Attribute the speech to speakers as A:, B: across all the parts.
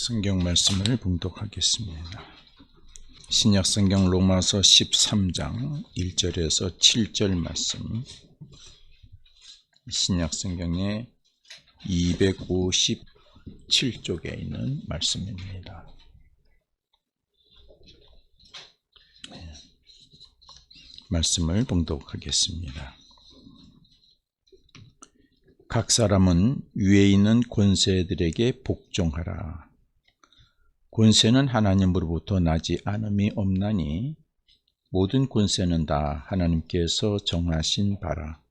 A: 성경 말씀을 봉독하겠습니다. 신약 성경 로마서 13장 1절에서 7절 말씀, 신약 성경의 257쪽에 있는 말씀입니다. 말씀을 봉독하겠습니다. 각 사람은 위에 있는 권세들에게 복종하라. 권세는 하나님으로부터 나지 않음이 없나니 모든 권세는 다 하나님께서 정하신 바라.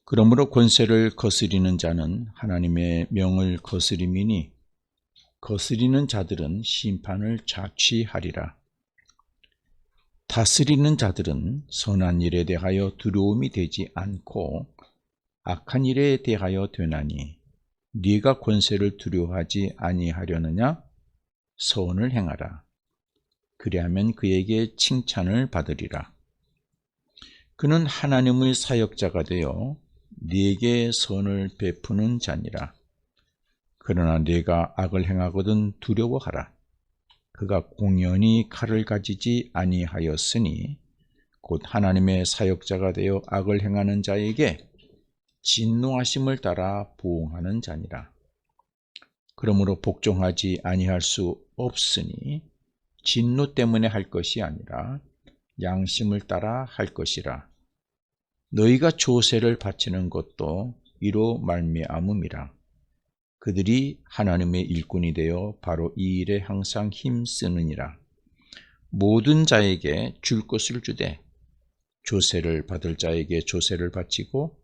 A: 그러므로 권세를 거스리는 자는 하나님의 명을 거스림이니 거스리는 자들은 심판을 자취하리라. 다스리는 자들은 선한 일에 대하여 두려움이 되지 않고 악한 일에 대하여 되나니 네가 권세를 두려워하지 아니하려느냐? 선을 행하라. 그리하면 그에게 칭찬을 받으리라. 그는 하나님의 사역자가 되어 네게 선을 베푸는 자니라. 그러나 네가 악을 행하거든 두려워하라. 그가 공연히 칼을 가지지 아니하였으니 곧 하나님의 사역자가 되어 악을 행하는 자에게 진노하심을 따라 보응하는 자니라. 그러므로 복종하지 아니할 수 없으니 진노 때문에 할 것이 아니라 양심을 따라 할 것이라. 너희가 조세를 바치는 것도 이로 말미암음이라. 그들이 하나님의 일꾼이 되어 바로 이 일에 항상 힘쓰느니라. 모든 자에게 줄 것을 주되 조세를 받을 자에게 조세를 바치고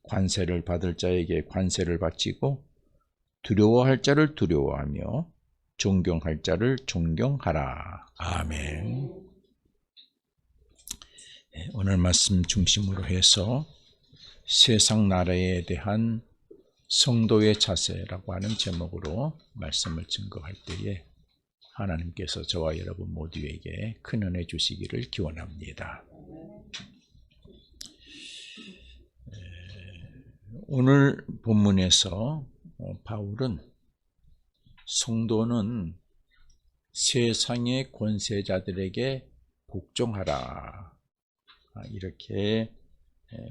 A: 관세를 받을 자에게 관세를 바치고 두려워할 자를 두려워하며 존경할 자를 존경하라. 아멘. 오늘 말씀 중심으로 해서 세상 나라에 대한 성도의 자세라고 하는 제목으로 말씀을 증거할 때에 하나님께서 저와 여러분 모두에게 큰 은혜 주시기를 기원합니다. 오늘 본문에서 바울은 성도는 세상의 권세자들에게 복종하라 이렇게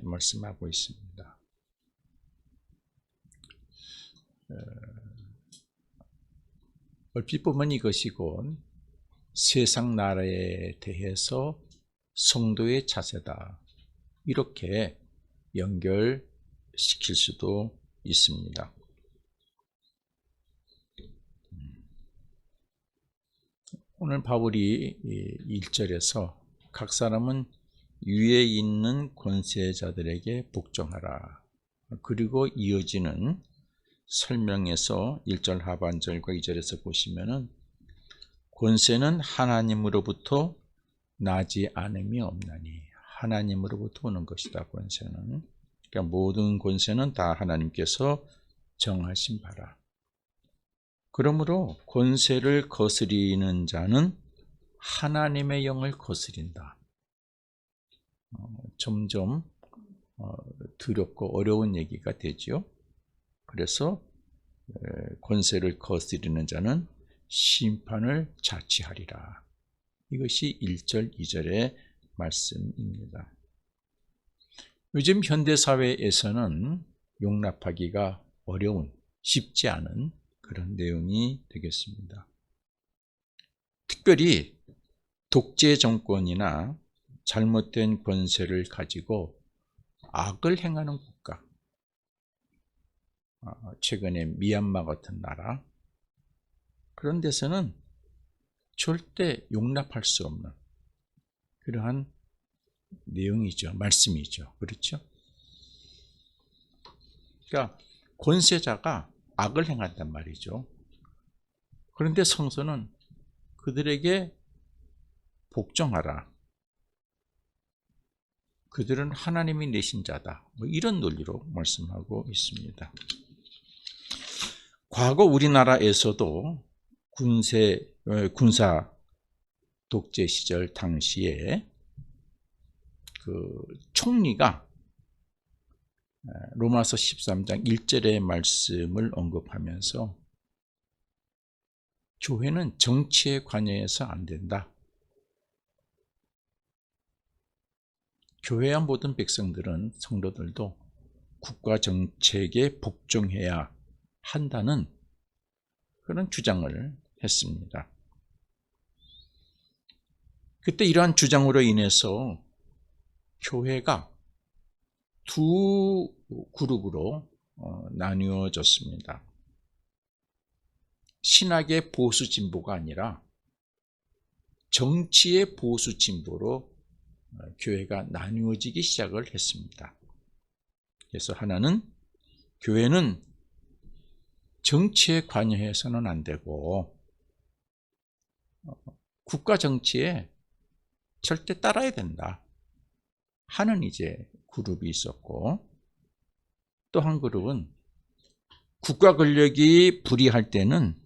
A: 말씀하고 있습니다. 얼핏 보면 이것이 곧 세상 나라에 대해서 성도의 자세다 이렇게 연결시킬 수도 있습니다. 오늘 바울이 1절에서 각 사람은 위에 있는 권세자들에게 복종하라. 그리고 이어지는 설명에서 1절 하반절과 2절에서 보시면은 권세는 하나님으로부터 나지 않음이 없나니 하나님으로부터 오는 것이다. 권세는. 그러니까 모든 권세는 다 하나님께서 정하신 바라. 그러므로 권세를 거스리는 자는 하나님의 영을 거스린다. 점점 두렵고 어려운 얘기가 되죠. 그래서 권세를 거스리는 자는 심판을 자취하리라. 이것이 1절, 2절의 말씀입니다. 요즘 현대사회에서는 용납하기가 어려운, 쉽지 않은 그런 내용이 되겠습니다. 특별히 독재 정권이나 잘못된 권세를 가지고 악을 행하는 국가, 최근에 미얀마 같은 나라, 그런 데서는 절대 용납할 수 없는 그러한 내용이죠. 말씀이죠. 그렇죠? 그러니까 권세자가 악을 행한단 말이죠. 그런데 성서는 그들에게 복종하라. 그들은 하나님이 내신 자다. 이런 논리로 말씀하고 있습니다. 과거 우리나라에서도 군사 독재 시절 당시에 그 총리가 로마서 13장 1절의 말씀을 언급하면서 교회는 정치에 관여해서 안 된다. 교회와 모든 백성들은, 성도들도 국가 정책에 복종해야 한다는 그런 주장을 했습니다. 그때 이러한 주장으로 인해서 교회가 두 그룹으로 나뉘어졌습니다. 신학의 보수 진보가 아니라 정치의 보수 진보로 교회가 나뉘어지기 시작을 했습니다. 그래서 하나는 교회는 정치에 관여해서는 안 되고 국가 정치에 절대 따라야 된다 하는 이제 그룹이 있었고, 또 한 그룹은 국가 권력이 불의할 때는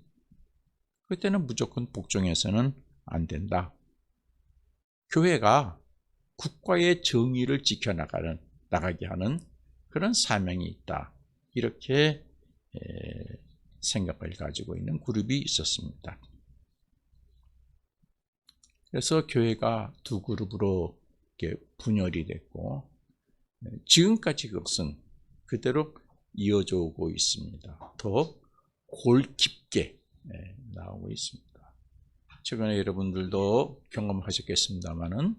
A: 그때는 무조건 복종해서는 안 된다. 교회가 국가의 정의를 지켜나가게 하는 그런 사명이 있다. 이렇게 생각을 가지고 있는 그룹이 있었습니다. 그래서 교회가 두 그룹으로 이렇게 분열이 됐고, 지금까지 그것은 그대로 이어져 오고 있습니다. 더 골깊게 나오고 있습니다. 최근에 여러분들도 경험하셨겠습니다마는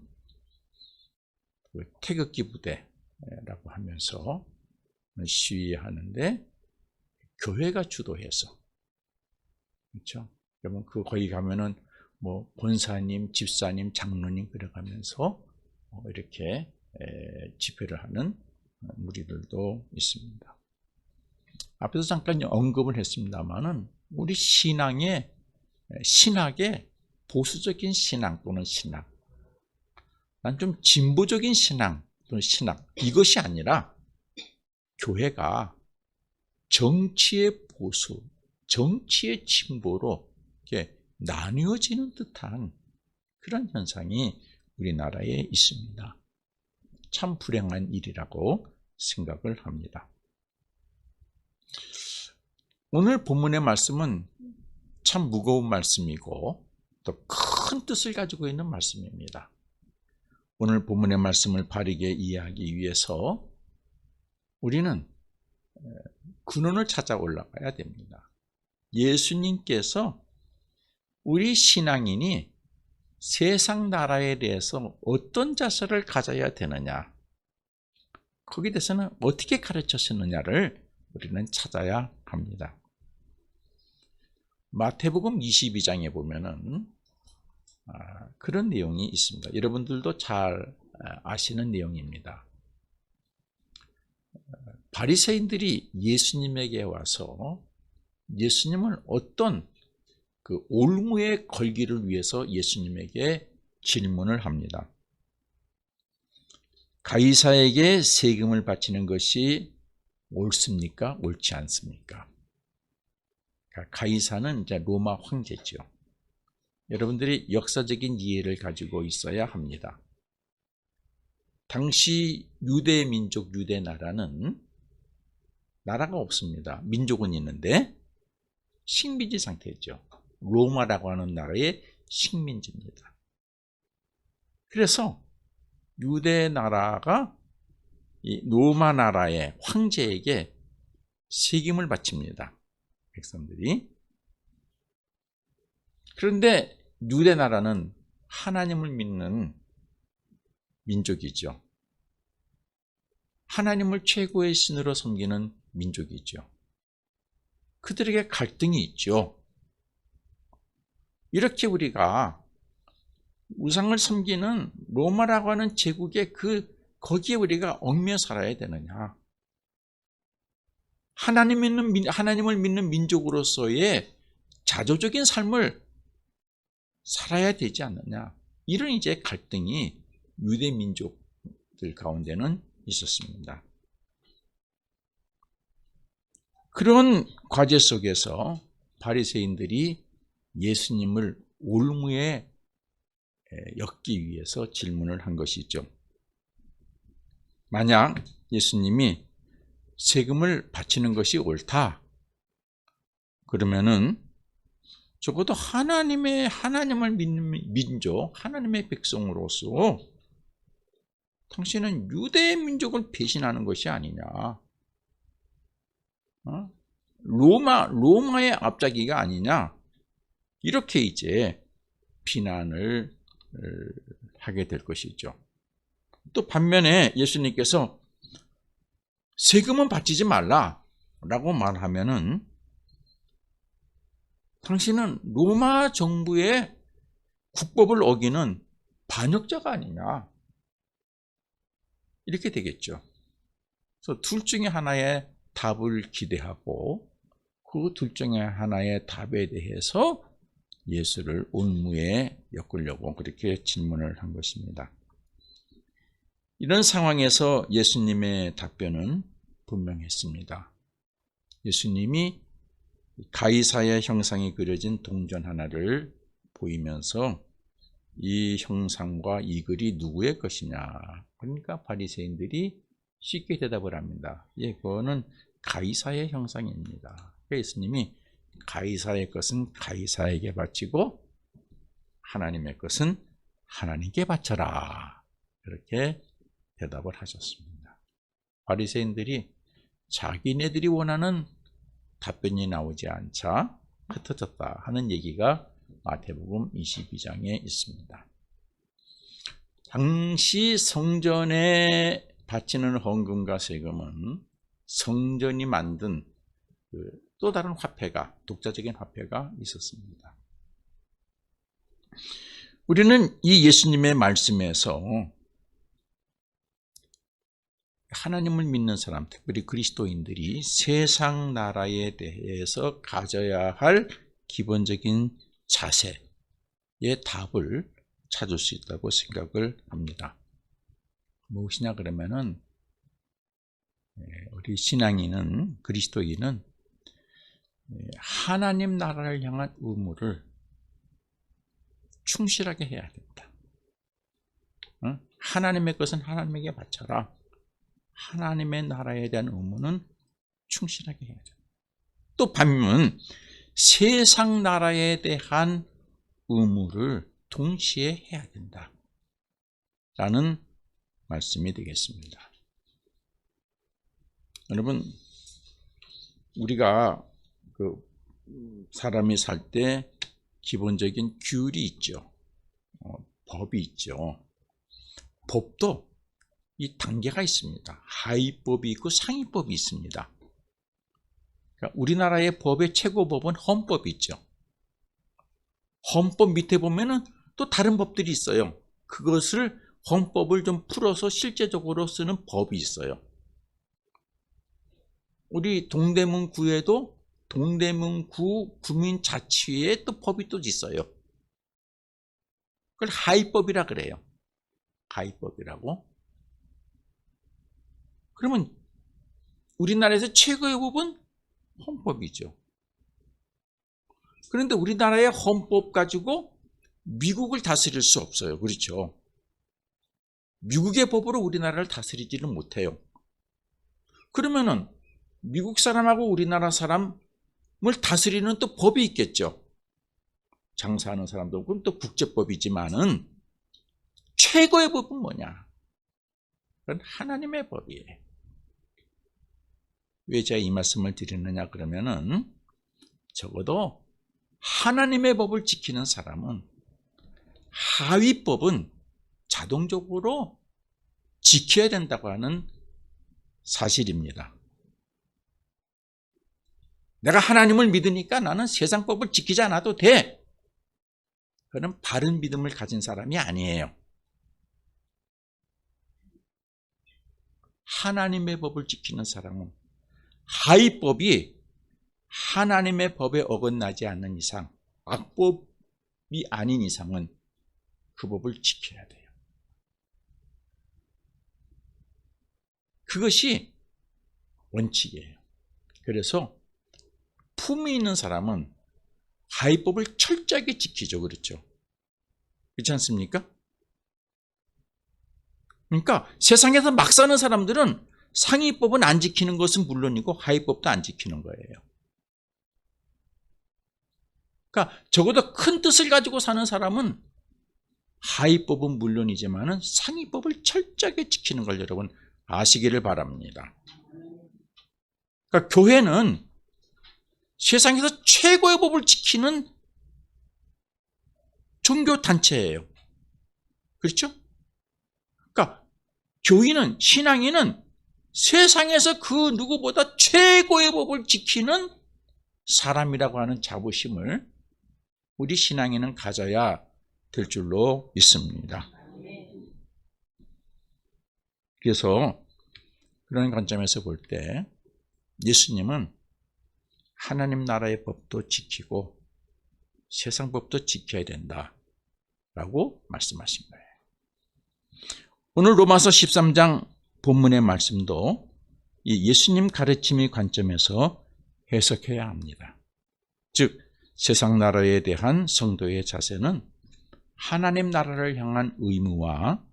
A: 태극기 부대라고 하면서 시위하는데 교회가 주도해서, 그렇죠? 여러분 거기 가면은 뭐 권사님, 집사님, 장로님 그래가면서 이렇게 집회를 하는 무리들도 있습니다. 앞에서 잠깐 언급을 했습니다만은 우리 신학의 보수적인 신앙 또는 신학, 난 좀 진보적인 신앙 또는 신학, 이것이 아니라 교회가 정치의 보수, 정치의 진보로 이렇게 나뉘어지는 듯한 그런 현상이 우리나라에 있습니다. 참 불행한 일이라고 생각을 합니다. 오늘 본문의 말씀은 참 무거운 말씀이고 또 큰 뜻을 가지고 있는 말씀입니다. 오늘 본문의 말씀을 바르게 이해하기 위해서 우리는 근원을 찾아 올라가야 됩니다. 예수님께서 우리 신앙인이 세상 나라에 대해서 어떤 자세를 가져야 되느냐, 거기에 대해서는 어떻게 가르쳤느냐를 우리는 찾아야 합니다. 마태복음 22장에 보면은 그런 내용이 있습니다. 여러분들도 잘 아시는 내용입니다. 바리새인들이 예수님에게 와서 예수님을 어떤 그 올무에 걸기를 위해서 예수님에게 질문을 합니다. 가이사에게 세금을 바치는 것이 옳습니까? 옳지 않습니까? 가이사는 이제 로마 황제죠. 여러분들이 역사적인 이해를 가지고 있어야 합니다. 당시 유대 민족, 유대 나라는 나라가 없습니다. 민족은 있는데 식민지 상태죠. 로마라고 하는 나라의 식민지입니다. 그래서 유대 나라가 이 로마 나라의 황제에게 세금을 바칩니다. 백성들이. 그런데 유대 나라는 하나님을 믿는 민족이죠. 하나님을 최고의 신으로 섬기는 민족이죠. 그들에게 갈등이 있죠. 이렇게 우리가 우상을 섬기는 로마라고 하는 제국의 거기에 우리가 얽매여 살아야 되느냐? 하나님을 믿는 민족으로서의 자조적인 삶을 살아야 되지 않느냐? 이런 이제 갈등이 유대 민족들 가운데는 있었습니다. 그런 과제 속에서 바리새인들이 예수님을 올무에 엮기 위해서 질문을 한 것이죠. 만약 예수님이 세금을 바치는 것이 옳다, 그러면은 적어도 하나님을 믿는 민족, 하나님의 백성으로서 당신은 유대 민족을 배신하는 것이 아니냐. 로마의 앞잡이가 아니냐. 이렇게 이제 비난을 하게 될 것이죠. 또 반면에 예수님께서 세금은 바치지 말라라고 말하면은 당신은 로마 정부의 국법을 어기는 반역자가 아니냐. 이렇게 되겠죠. 그래서 둘 중에 하나의 답을 기대하고 그 둘 중에 하나의 답에 대해서 예수를 올무에 엮으려고 그렇게 질문을 한 것입니다. 이런 상황에서 예수님의 답변은 분명했습니다. 예수님이 가이사의 형상이 그려진 동전 하나를 보이면서 이 형상과 이 글이 누구의 것이냐. 그러니까 바리새인들이 쉽게 대답을 합니다. 예, 그거는 가이사의 형상입니다. 예수님이 가이사의 것은 가이사에게 바치고 하나님의 것은 하나님께 바쳐라. 그렇게 대답을 하셨습니다. 바리새인들이 자기네들이 원하는 답변이 나오지 않자 흩어졌다 하는 얘기가 마태복음 22장에 있습니다. 당시 성전에 바치는 헌금과 세금은 성전이 만든 또 다른 화폐가, 독자적인 화폐가 있었습니다. 우리는 이 예수님의 말씀에서 하나님을 믿는 사람, 특별히 그리스도인들이 세상 나라에 대해서 가져야 할 기본적인 자세의 답을 찾을 수 있다고 생각을 합니다. 무엇이냐 그러면은 우리 신앙인은, 그리스도인은 하나님 나라를 향한 의무를 충실하게 해야 된다. 하나님의 것은 하나님에게 바쳐라. 하나님의 나라에 대한 의무는 충실하게 해야 된다. 또 반면 세상 나라에 대한 의무를 동시에 해야 된다. 라는 말씀이 되겠습니다. 여러분, 우리가 사람이 살 때 기본적인 규율이 있죠. 법이 있죠. 법도 이 단계가 있습니다. 하위법이 있고 상위법이 있습니다. 그러니까 우리나라의 법의 최고법은 헌법이 있죠. 헌법 밑에 보면은 또 다른 법들이 있어요. 그것을 헌법을 좀 풀어서 실제적으로 쓰는 법이 있어요. 우리 동대문구에도 동대문구 구민자치회에 또 법이 또 있어요. 그걸 하위법이라 그래요. 하위법이라고. 그러면 우리나라에서 최고의 법은 헌법이죠. 그런데 우리나라의 헌법 가지고 미국을 다스릴 수 없어요. 그렇죠? 미국의 법으로 우리나라를 다스리지는 못해요. 그러면은 미국 사람하고 우리나라 사람을 다스리는 또 법이 있겠죠. 장사하는 사람도 그럼 또 국제법이지만은 최고의 법은 뭐냐? 그건 하나님의 법이에요. 왜 제가 이 말씀을 드리느냐 그러면은 적어도 하나님의 법을 지키는 사람은 하위법은 자동적으로 지켜야 된다고 하는 사실입니다. 내가 하나님을 믿으니까 나는 세상 법을 지키지 않아도 돼. 그는 바른 믿음을 가진 사람이 아니에요. 하나님의 법을 지키는 사람은 하위법이 하나님의 법에 어긋나지 않는 이상, 악법이 아닌 이상은 그 법을 지켜야 돼요. 그것이 원칙이에요. 그래서 품이 있는 사람은 하위법을 철저하게 지키죠. 그렇죠? 그렇지 않습니까? 그러니까 세상에서 막 사는 사람들은 상위법은 안 지키는 것은 물론이고 하위법도 안 지키는 거예요. 그러니까 적어도 큰 뜻을 가지고 사는 사람은 하위법은 물론이지만은 상위법을 철저하게 지키는 걸 여러분 아시기를 바랍니다. 그러니까 교회는 세상에서 최고의 법을 지키는 종교 단체예요. 그렇죠? 그러니까 교인은, 신앙인은 세상에서 그 누구보다 최고의 법을 지키는 사람이라고 하는 자부심을 우리 신앙인은 가져야 될 줄로 믿습니다. 그래서 그런 관점에서 볼 때 예수님은 하나님 나라의 법도 지키고 세상 법도 지켜야 된다라고 말씀하신 거예요. 오늘 로마서 13장 본문의 말씀도 이 예수님 가르침의 관점에서 해석해야 합니다. 즉 세상 나라에 대한 성도의 자세는 하나님 나라를 향한 의무와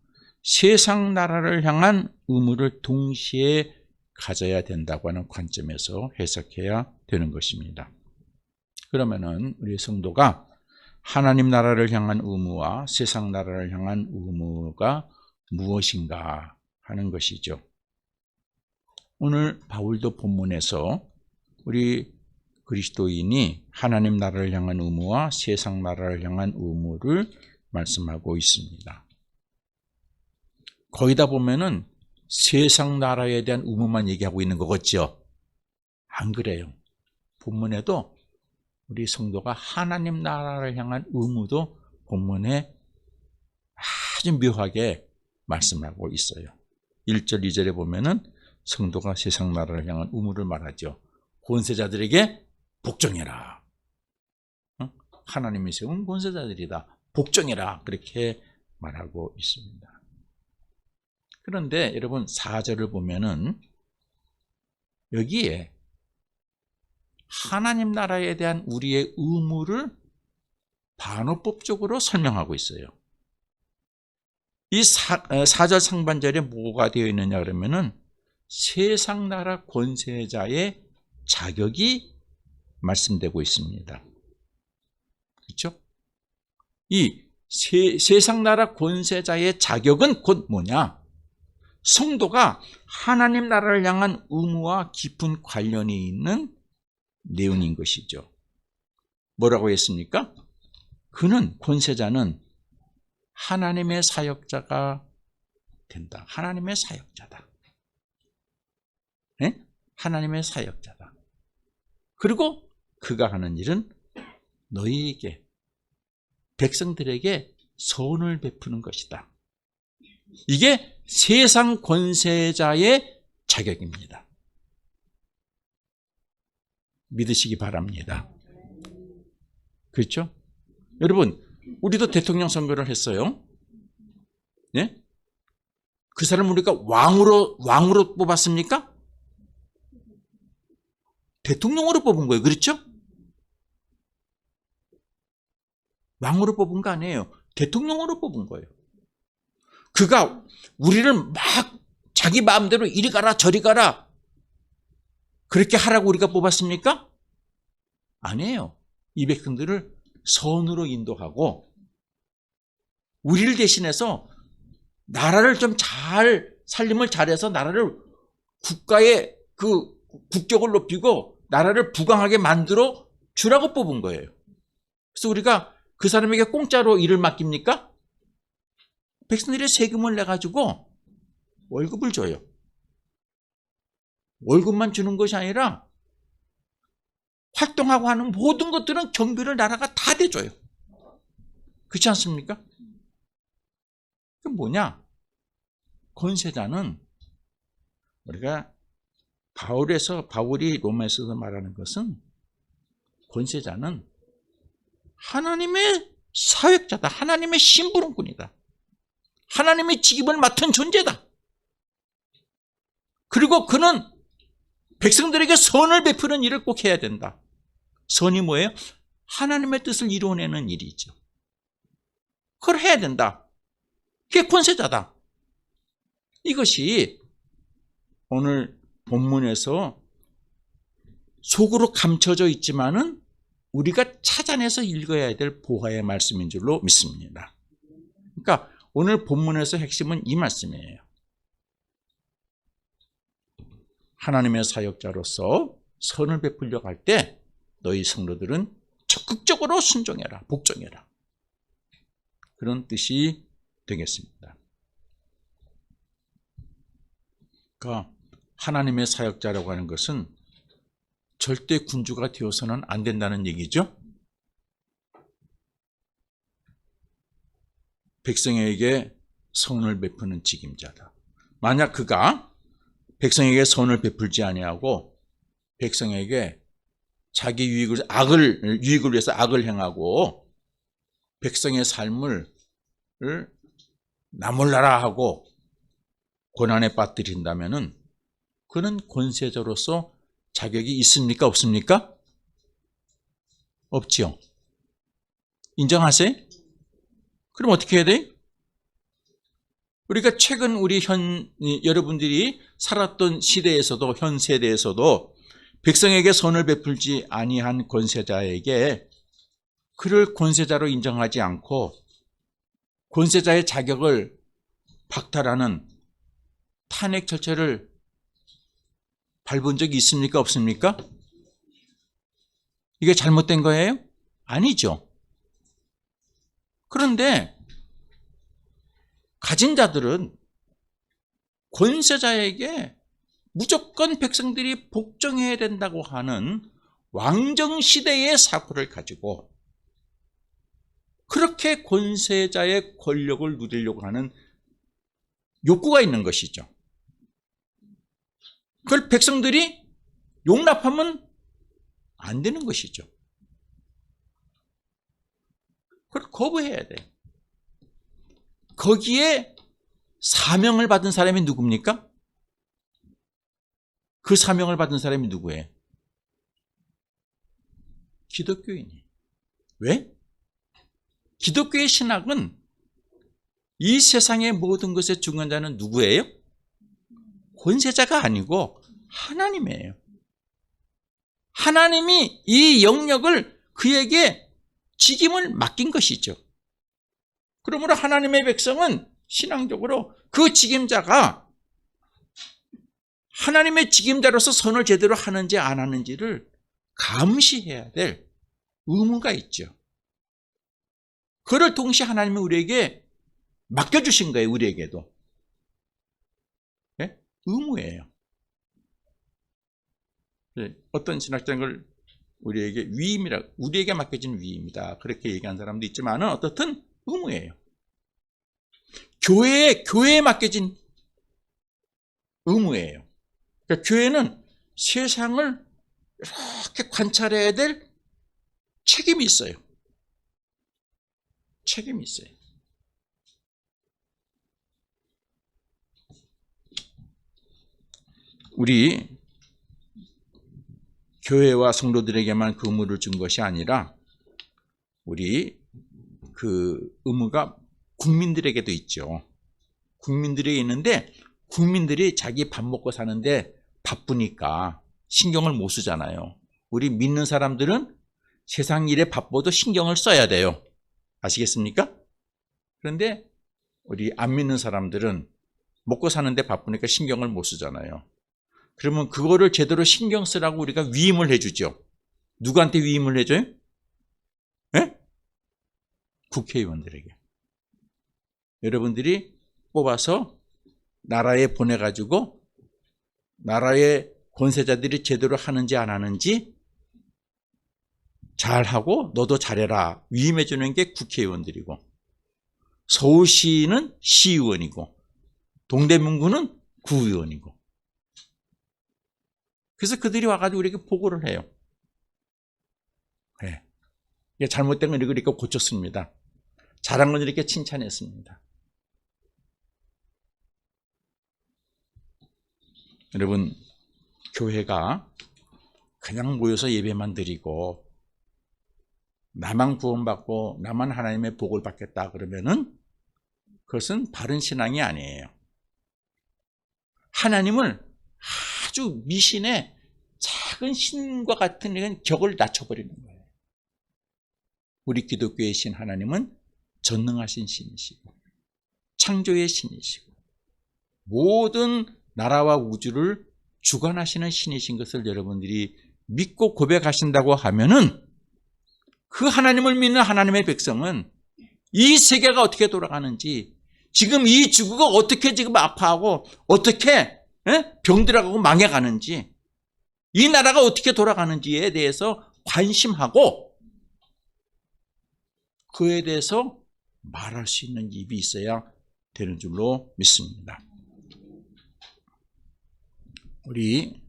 A: 세상 나라를 향한 의무를 동시에 가져야 된다고 하는 관점에서 해석해야 되는 것입니다. 그러면은 우리 성도가 하나님 나라를 향한 의무와 세상 나라를 향한 의무가 무엇인가 하는 것이죠. 오늘 바울도 본문에서 우리 그리스도인이 하나님 나라를 향한 의무와 세상 나라를 향한 의무를 말씀하고 있습니다. 거기다 보면은 세상 나라에 대한 의무만 얘기하고 있는 것 같죠? 안 그래요. 본문에도 우리 성도가 하나님 나라를 향한 의무도 본문에 아주 묘하게 말씀하고 있어요. 1절, 2절에 보면은 성도가 세상 나라를 향한 의무를 말하죠. 권세자들에게 복종해라. 하나님이 세운 권세자들이다. 복종해라. 그렇게 말하고 있습니다. 그런데 여러분 4절을 보면은 여기에 하나님 나라에 대한 우리의 의무를 반어법적으로 설명하고 있어요. 이 4절 상반절에 뭐가 되어 있느냐 그러면은 세상 나라 권세자의 자격이 말씀되고 있습니다. 그렇죠? 이 세상 나라 권세자의 자격은 곧 뭐냐? 성도가 하나님 나라를 향한 의무와 깊은 관련이 있는 내용인 것이죠. 뭐라고 했습니까? 그는, 권세자는 하나님의 사역자가 된다. 하나님의 사역자다. 네? 하나님의 사역자다. 그리고 그가 하는 일은 너희에게, 백성들에게 선을 베푸는 것이다. 이게 세상 권세자의 자격입니다. 믿으시기 바랍니다. 그렇죠? 여러분, 우리도 대통령 선거를 했어요. 네? 그 사람 우리가 왕으로 뽑았습니까? 대통령으로 뽑은 거예요. 그렇죠? 왕으로 뽑은 거 아니에요. 대통령으로 뽑은 거예요. 그가 우리를 막 자기 마음대로 이리 가라 저리 가라 그렇게 하라고 우리가 뽑았습니까? 아니에요. 이 백성들을 선으로 인도하고 우리를 대신해서 나라를 좀 잘 살림을 잘해서 나라를 국가의 그 국격을 높이고 나라를 부강하게 만들어 주라고 뽑은 거예요. 그래서 우리가 그 사람에게 공짜로 일을 맡깁니까? 백성들이 세금을 내가지고 월급을 줘요. 월급만 주는 것이 아니라 활동하고 하는 모든 것들은 경비를 나라가 다 대줘요. 그렇지 않습니까? 그 뭐냐? 권세자는 우리가 바울이 로마에서 말하는 것은 권세자는 하나님의 사역자다. 하나님의 심부름꾼이다. 하나님의 직임을 맡은 존재다. 그리고 그는 백성들에게 선을 베푸는 일을 꼭 해야 된다. 선이 뭐예요? 하나님의 뜻을 이루어내는 일이죠. 그걸 해야 된다. 그게 권세자다. 이것이 오늘 본문에서 속으로 감춰져 있지만은 우리가 찾아내서 읽어야 될 보화의 말씀인 줄로 믿습니다. 그러니까 오늘 본문에서 핵심은 이 말씀이에요. 하나님의 사역자로서 선을 베풀려고 할 때 너희 성도들은 적극적으로 순종해라, 복종해라. 그런 뜻이 되겠습니다. 그러니까 하나님의 사역자라고 하는 것은 절대 군주가 되어서는 안 된다는 얘기죠. 백성에게 선을 베푸는 직임자다. 만약 그가 백성에게 선을 베풀지 아니하고 백성에게 자기 유익을 위해서 악을 행하고 백성의 삶을 나몰라라 하고 고난에 빠뜨린다면은 그는 권세자로서 자격이 있습니까? 없습니까? 없지요. 인정하세요? 그럼 어떻게 해야 돼? 우리가 최근 여러분들이 살았던 시대에서도 현 세대에서도 백성에게 선을 베풀지 아니한 권세자에게 그를 권세자로 인정하지 않고 권세자의 자격을 박탈하는 탄핵 절차를 밟은 적이 있습니까? 없습니까? 이게 잘못된 거예요? 아니죠. 그런데 가진 자들은 권세자에게 무조건 백성들이 복종해야 된다고 하는 왕정시대의 사고를 가지고 그렇게 권세자의 권력을 누리려고 하는 욕구가 있는 것이죠. 그걸 백성들이 용납하면 안 되는 것이죠. 그걸 거부해야 돼요. 거기에 사명을 받은 사람이 누굽니까? 그 사명을 받은 사람이 누구예요? 기독교인이. 왜? 기독교의 신학은 이 세상의 모든 것의 중간자는 누구예요? 권세자가 아니고 하나님이에요. 하나님이 이 영역을 그에게 직임을 맡긴 것이죠. 그러므로 하나님의 백성은 신앙적으로 그 직임자가 하나님의 직임자로서 선을 제대로 하는지 안 하는지를 감시해야 될 의무가 있죠. 그를 동시에 하나님이 우리에게 맡겨주신 거예요. 우리에게도. 네? 의무예요. 어떤 신학자는 우리에게 우리에게 맡겨진 위임이다. 그렇게 얘기한 사람도 있지만 어떻든 의무예요. 교회에 맡겨진 의무예요. 그러니까 교회는 세상을 이렇게 관찰해야 될 책임이 있어요. 책임이 있어요. 우리 교회와 성도들에게만 그 의무를 준 것이 아니라 우리 그 의무가 국민들에게도 있죠. 국민들에게 있는데 국민들이 자기 밥 먹고 사는데 바쁘니까 신경을 못 쓰잖아요. 우리 믿는 사람들은 세상 일에 바빠도 신경을 써야 돼요. 아시겠습니까? 그런데 우리 안 믿는 사람들은 먹고 사는데 바쁘니까 신경을 못 쓰잖아요. 그러면 그거를 제대로 신경 쓰라고 우리가 위임을 해주죠. 누구한테 위임을 해줘요? 네? 국회의원들에게. 여러분들이 뽑아서 나라에 보내가지고 나라의 권세자들이 제대로 하는지 안 하는지 잘하고 너도 잘해라 위임해 주는 게 국회의원들이고 서울시는 시의원이고 동대문구는 구의원이고 그래서 그들이 와가지고 우리에게 보고를 해요. 네. 이게 잘못된 건 이렇게 고쳤습니다. 잘한 건 이렇게 칭찬했습니다. 여러분, 교회가 그냥 모여서 예배만 드리고 나만 구원받고 나만 하나님의 복을 받겠다 그러면은 그것은 바른 신앙이 아니에요. 하나님을 아주 미신의 작은 신과 같은 격을 낮춰버리는 거예요. 우리 기독교의 신 하나님은 전능하신 신이시고 창조의 신이시고 모든 나라와 우주를 주관하시는 신이신 것을 여러분들이 믿고 고백하신다고 하면은 그 하나님을 믿는 하나님의 백성은 이 세계가 어떻게 돌아가는지, 지금 이 지구가 어떻게 지금 아파하고 어떻게 병들어가고 망해가는지, 이 나라가 어떻게 돌아가는지에 대해서 관심하고 그에 대해서 말할 수 있는 입이 있어야 되는 줄로 믿습니다. 우리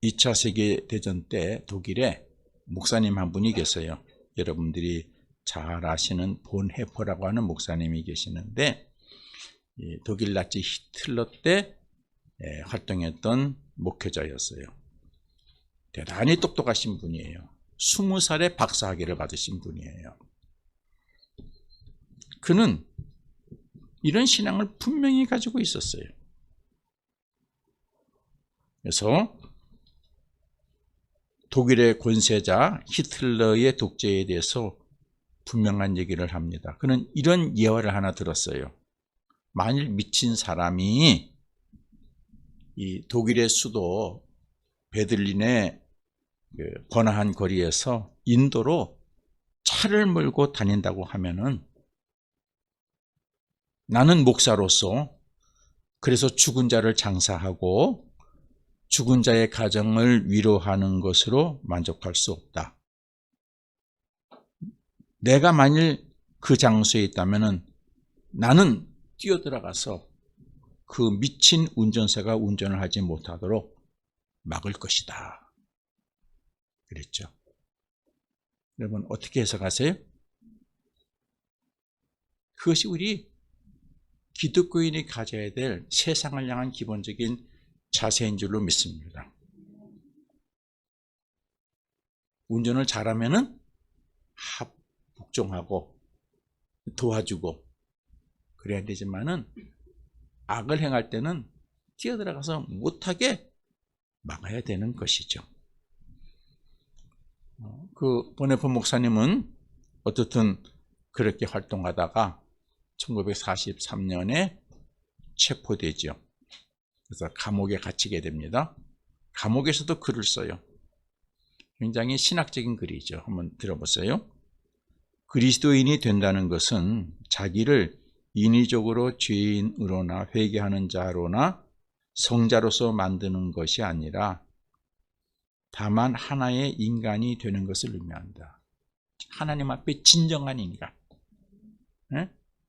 A: 2차 세계대전 때 독일에 목사님 한 분이 계세요. 여러분들이 잘 아시는 본 헤퍼라고 하는 목사님이 계시는데, 독일 나치 히틀러 때 활동했던 목회자였어요. 대단히 똑똑하신 분이에요. 20살에 박사학위를 받으신 분이에요. 그는 이런 신앙을 분명히 가지고 있었어요. 그래서 독일의 권세자 히틀러의 독재에 대해서 분명한 얘기를 합니다. 그는 이런 예화를 하나 들었어요. 만일 미친 사람이 이 독일의 수도 베들린의 번화한 거리에서 인도로 차를 몰고 다닌다고 하면은 나는 목사로서 그래서 죽은 자를 장사하고 죽은 자의 가정을 위로하는 것으로 만족할 수 없다. 내가 만일 그 장소에 있다면은 나는 뛰어들어가서 그 미친 운전사가 운전을 하지 못하도록 막을 것이다. 그랬죠. 여러분 어떻게 해석하세요? 그것이 우리 기독교인이 가져야 될 세상을 향한 기본적인 자세인 줄로 믿습니다. 운전을 잘하면은 복종하고 도와주고 그래야 되지만은 악을 행할 때는 뛰어들어가서 못하게 막아야 되는 것이죠. 그 보네포 목사님은 어떻든 그렇게 활동하다가 1943년에 체포되죠. 그래서 감옥에 갇히게 됩니다. 감옥에서도 글을 써요. 굉장히 신학적인 글이죠. 한번 들어보세요. 그리스도인이 된다는 것은 자기를 인위적으로 죄인으로나 회개하는 자로나 성자로서 만드는 것이 아니라 다만 하나의 인간이 되는 것을 의미한다. 하나님 앞에 진정한 인간,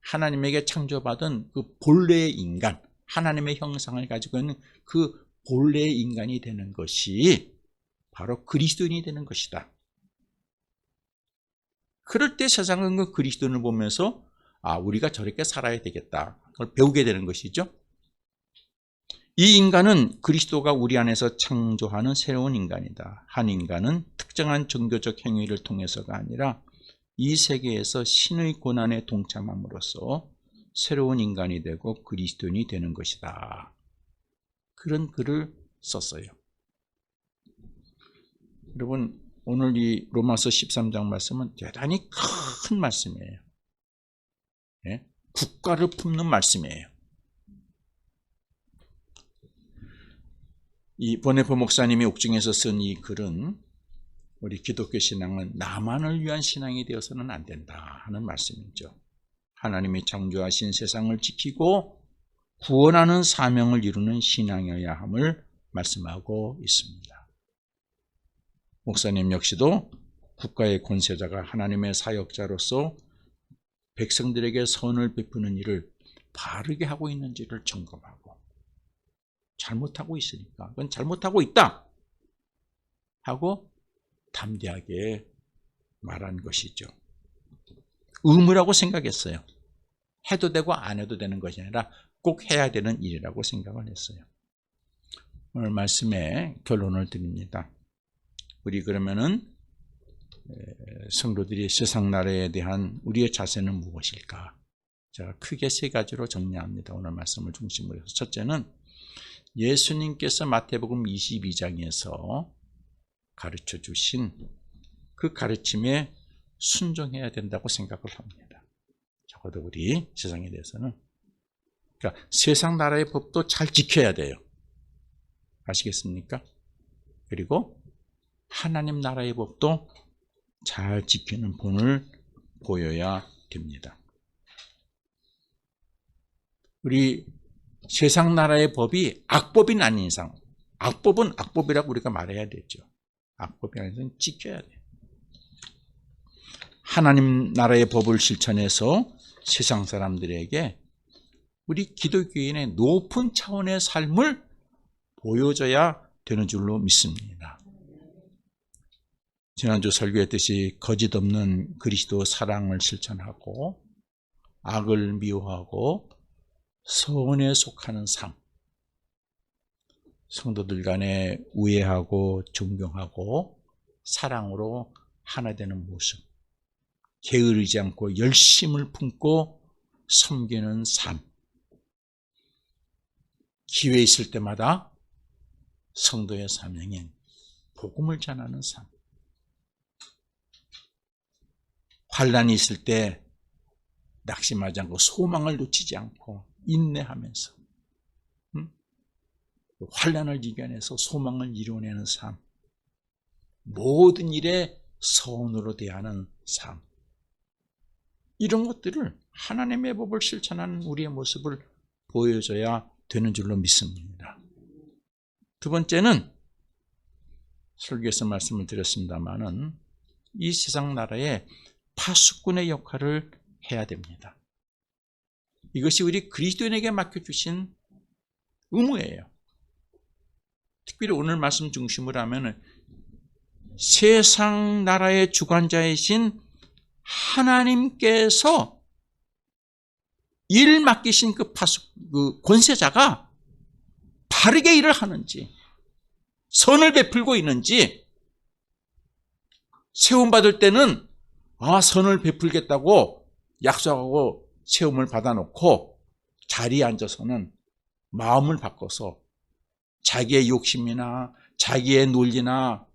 A: 하나님에게 창조받은 그 본래의 인간, 하나님의 형상을 가지고 있는 그 본래의 인간이 되는 것이 바로 그리스도인이 되는 것이다. 그럴 때 세상은 그 그리스도인을 보면서 우리가 저렇게 살아야 되겠다. 그걸 배우게 되는 것이죠. 이 인간은 그리스도가 우리 안에서 창조하는 새로운 인간이다. 한 인간은 특정한 종교적 행위를 통해서가 아니라 이 세계에서 신의 고난에 동참함으로써 새로운 인간이 되고 그리스도인이 되는 것이다. 그런 글을 썼어요. 여러분 오늘 이 로마서 13장 말씀은 대단히 큰 말씀이에요. 국가를 품는 말씀이에요. 이 보네포 목사님이 옥중에서 쓴 이 글은 우리 기독교 신앙은 나만을 위한 신앙이 되어서는 안 된다 하는 말씀이죠. 하나님이 창조하신 세상을 지키고 구원하는 사명을 이루는 신앙이어야 함을 말씀하고 있습니다. 목사님 역시도 국가의 권세자가 하나님의 사역자로서 백성들에게 선을 베푸는 일을 바르게 하고 있는지를 점검하고 잘못하고 있으니까 그건 잘못하고 있다 하고 담대하게 말한 것이죠. 의무라고 생각했어요. 해도 되고 안 해도 되는 것이 아니라 꼭 해야 되는 일이라고 생각을 했어요. 오늘 말씀에 결론을 드립니다. 우리 그러면은 성도들이 세상 나라에 대한 우리의 자세는 무엇일까? 제가 크게 세 가지로 정리합니다. 오늘 말씀을 중심으로 해서 첫째는 예수님께서 마태복음 22장에서 가르쳐 주신 그 가르침의 순종해야 된다고 생각을 합니다. 적어도 우리 세상에 대해서는. 그러니까 세상 나라의 법도 잘 지켜야 돼요. 아시겠습니까? 그리고 하나님 나라의 법도 잘 지키는 본을 보여야 됩니다. 우리 세상 나라의 법이 악법이 아닌 이상, 악법은 악법이라고 우리가 말해야 되죠. 악법이 아닌 이상 지켜야 돼요. 하나님 나라의 법을 실천해서 세상 사람들에게 우리 기독교인의 높은 차원의 삶을 보여줘야 되는 줄로 믿습니다. 지난주 설교했듯이 거짓 없는 그리스도 사랑을 실천하고 악을 미워하고 선에 속하는 삶, 성도들 간에 우애하고 존경하고 사랑으로 하나 되는 모습, 게으르지 않고 열심을 품고 섬기는 삶, 기회 있을 때마다 성도의 사명인 복음을 전하는 삶, 환난이 있을 때 낙심하지 않고 소망을 놓치지 않고 인내하면서 환난을 이겨내서 소망을 이루어내는 삶, 모든 일에 선으로 대하는 삶, 이런 것들을 하나님의 법을 실천하는 우리의 모습을 보여줘야 되는 줄로 믿습니다. 두 번째는 설교에서 말씀을 드렸습니다마는 이 세상 나라에 파수꾼의 역할을 해야 됩니다. 이것이 우리 그리스도인에게 맡겨주신 의무예요. 특별히 오늘 말씀 중심으로 하면 세상 나라의 주관자이신 하나님께서 일 맡기신 그 권세자가 바르게 일을 하는지, 선을 베풀고 있는지, 세움받을 때는 선을 베풀겠다고 약속하고 세움을 받아놓고 자리에 앉아서는 마음을 바꿔서 자기의 욕심이나 자기의 논리나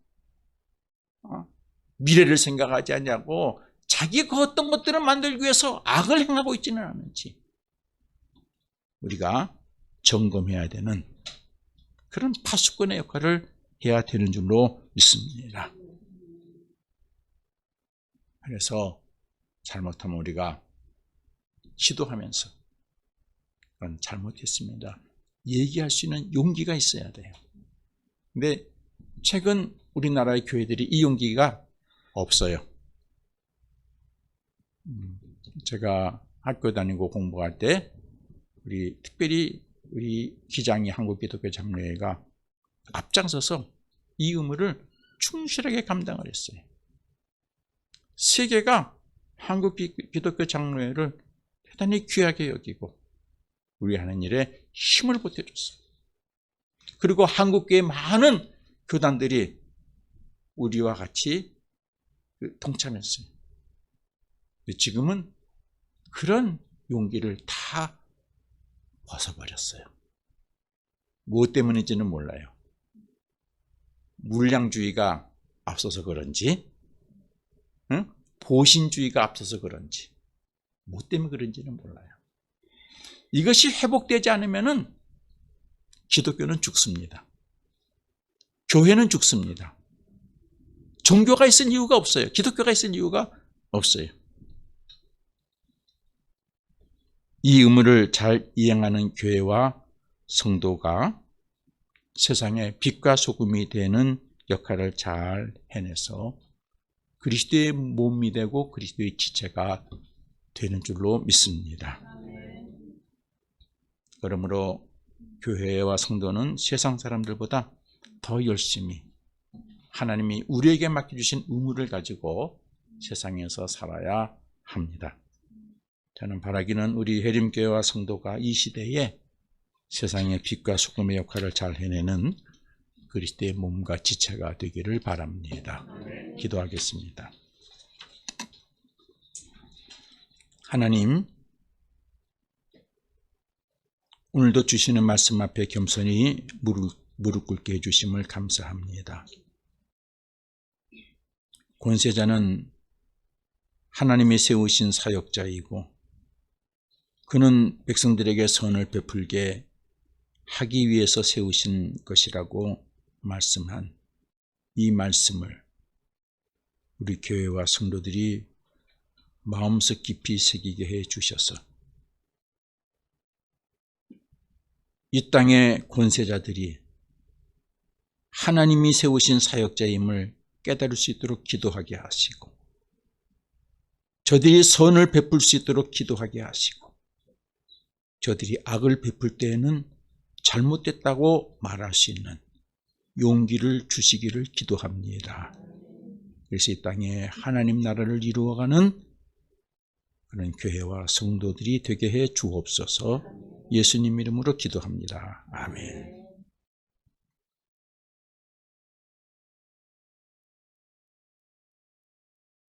A: 미래를 생각하지 않냐고 자기 그 어떤 것들을 만들기 위해서 악을 행하고 있지는 않은지 우리가 점검해야 되는 그런 파수꾼의 역할을 해야 되는 줄로 믿습니다. 그래서 잘못하면 우리가 기도하면서 그건 잘못했습니다, 얘기할 수 있는 용기가 있어야 돼요. 근데 최근 우리나라의 교회들이 이 용기가 없어요. 제가 학교 다니고 공부할 때 특별히 우리 기장이 한국기독교 장로회가 앞장서서 이 의무를 충실하게 감당을 했어요. 세계가 한국기독교 장로회를 대단히 귀하게 여기고 우리 하는 일에 힘을 보태줬어요. 그리고 한국교회 많은 교단들이 우리와 같이 동참했어요. 지금은 그런 용기를 다 벗어버렸어요. 무엇 때문인지는 몰라요. 물량주의가 앞서서 그런지, 보신주의가 앞서서 그런지, 무엇 때문에 그런지는 몰라요. 이것이 회복되지 않으면 기독교는 죽습니다. 교회는 죽습니다. 종교가 있을 이유가 없어요. 기독교가 있을 이유가 없어요. 이 의무를 잘 이행하는 교회와 성도가 세상의 빛과 소금이 되는 역할을 잘 해내서 그리스도의 몸이 되고 그리스도의 지체가 되는 줄로 믿습니다. 그러므로 교회와 성도는 세상 사람들보다 더 열심히 하나님이 우리에게 맡겨주신 의무를 가지고 세상에서 살아야 합니다. 저는 바라기는 우리 해림교회와 성도가 이 시대에 세상의 빛과 소금의 역할을 잘 해내는 그리스도의 몸과 지체가 되기를 바랍니다. 기도하겠습니다. 하나님, 오늘도 주시는 말씀 앞에 겸손히 무릎 꿇게 해주심을 감사합니다. 권세자는 하나님이 세우신 사역자이고 그는 백성들에게 선을 베풀게 하기 위해서 세우신 것이라고 말씀한 이 말씀을 우리 교회와 성도들이 마음속 깊이 새기게 해 주셔서 이 땅의 권세자들이 하나님이 세우신 사역자임을 깨달을 수 있도록 기도하게 하시고 저들이 선을 베풀 수 있도록 기도하게 하시고 저들이 악을 베풀 때에는 잘못됐다고 말할 수 있는 용기를 주시기를 기도합니다. 그래서 이 땅에 하나님 나라를 이루어가는 그런 교회와 성도들이 되게 해 주옵소서. 예수님 이름으로 기도합니다. 아멘.